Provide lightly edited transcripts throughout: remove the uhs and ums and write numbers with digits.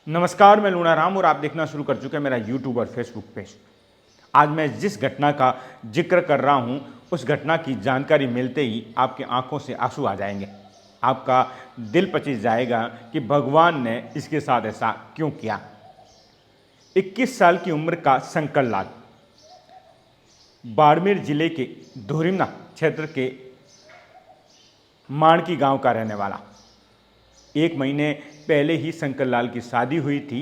नमस्कार, मैं लूणाराम और आप देखना शुरू कर चुके हैं मेरा यूट्यूब और फेसबुक पेज। आज मैं जिस घटना का जिक्र कर रहा हूं, उस घटना की जानकारी मिलते ही आपकी आंखों से आंसू आ जाएंगे। आपका दिल पचीस जाएगा कि भगवान ने इसके साथ ऐसा क्यों किया। 21 साल की उम्र का शंकर लाल बाड़मेर जिले के धोरिमना क्षेत्र के माणकी गांव का रहने वाला। 1 महीने पहले ही शंकर लाल की शादी हुई थी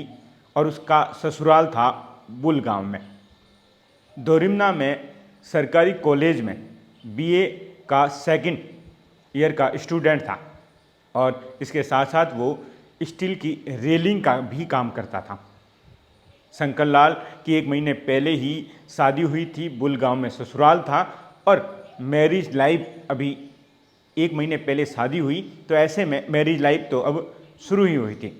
और उसका ससुराल था बुल गांव में। दोरिमना में सरकारी कॉलेज में बीए का सेकंड ईयर का स्टूडेंट था और इसके साथ साथ वो स्टील की रेलिंग का भी काम करता था। शंकर लाल की 1 महीने पहले ही शादी हुई थी, बुल गांव में ससुराल था और मैरिज लाइफ अभी 1 महीने पहले शादी हुई, तो ऐसे में मैरिज लाइफ तो अब शुरू ही हुई थी।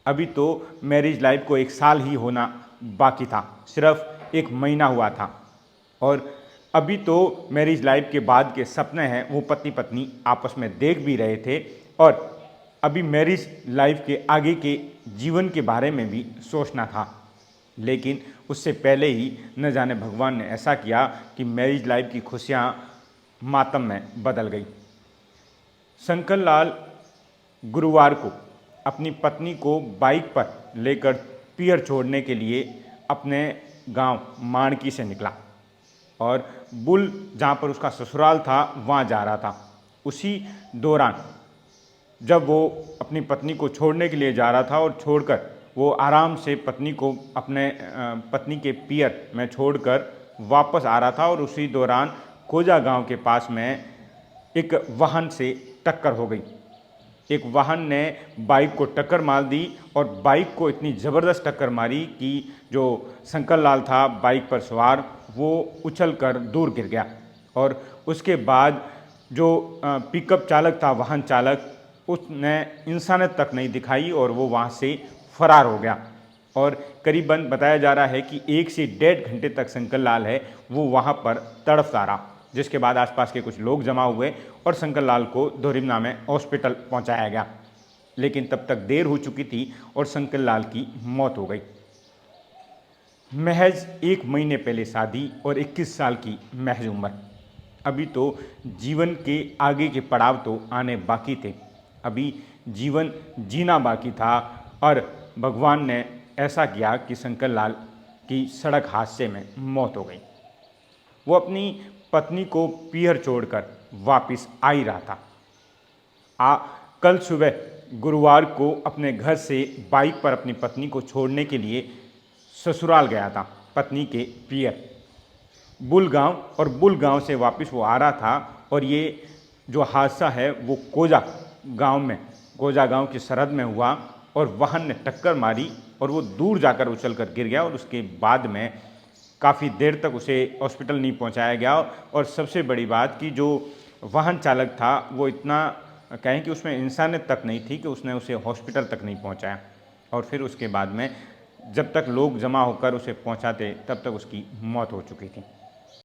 अभी तो मैरिज लाइफ को 1 साल ही होना बाकी था, सिर्फ 1 महीना हुआ था और अभी तो मैरिज लाइफ के बाद के सपने हैं वो पति पत्नी आपस में देख भी रहे थे और अभी मैरिज लाइफ के आगे के जीवन के बारे में भी सोचना था। लेकिन उससे पहले ही न जाने भगवान ने ऐसा किया कि मैरिज लाइफ की खुशियाँ मातम में बदल गई। शंकर लाल गुरुवार को अपनी पत्नी को बाइक पर लेकर पियर छोड़ने के लिए अपने गांव माणकी से निकला और बुल जहां पर उसका ससुराल था वहां जा रहा था। उसी दौरान जब वो अपनी पत्नी को छोड़ने के लिए जा रहा था और छोड़कर वो आराम से पत्नी को अपने पत्नी के पियर में छोड़कर वापस आ रहा था और उसी दौरान खोजा गांव के पास में एक वाहन से टक्कर हो गई। एक वाहन ने बाइक को टक्कर मार दी और बाइक को इतनी ज़बरदस्त टक्कर मारी कि जो शंकर लाल था बाइक पर सवार वो उछलकर दूर गिर गया और उसके बाद जो पिकअप चालक था, वाहन चालक, उसने इंसानियत तक नहीं दिखाई और वो वहाँ से फरार हो गया। और करीबन बताया जा रहा है कि 1 से 1.5 घंटे तक शंकर लाल है वो वहाँ पर तड़पता रहा, जिसके बाद आसपास के कुछ लोग जमा हुए और शंकर लाल को दोरिमना में हॉस्पिटल पहुंचाया गया। लेकिन तब तक देर हो चुकी थी और शंकर लाल की मौत हो गई। महज 1 महीने पहले शादी और 21 साल की महज उम्र। अभी तो जीवन के आगे के पड़ाव तो आने बाकी थे, अभी जीवन जीना बाकी था और भगवान ने ऐसा किया कि शंकर लाल की सड़क हादसे में मौत हो गई। वो अपनी पत्नी को पियर छोड़कर वापस आ ही रहा था। कल सुबह गुरुवार को अपने घर से बाइक पर अपनी पत्नी को छोड़ने के लिए ससुराल गया था, पत्नी के पियर बुल गांव, और बुल गांव से वापस वो आ रहा था और ये जो हादसा है वो कोजा गांव में, कोजा गांव की सरहद में हुआ और वाहन ने टक्कर मारी और वो दूर जाकर उछलकर गिर गया और उसके बाद में काफ़ी देर तक उसे हॉस्पिटल नहीं पहुंचाया गया। और सबसे बड़ी बात कि जो वाहन चालक था वो इतना कहें कि उसमें इंसानियत तक नहीं थी कि उसने उसे हॉस्पिटल तक नहीं पहुंचाया और फिर उसके बाद में जब तक लोग जमा होकर उसे पहुंचाते तब तक उसकी मौत हो चुकी थी।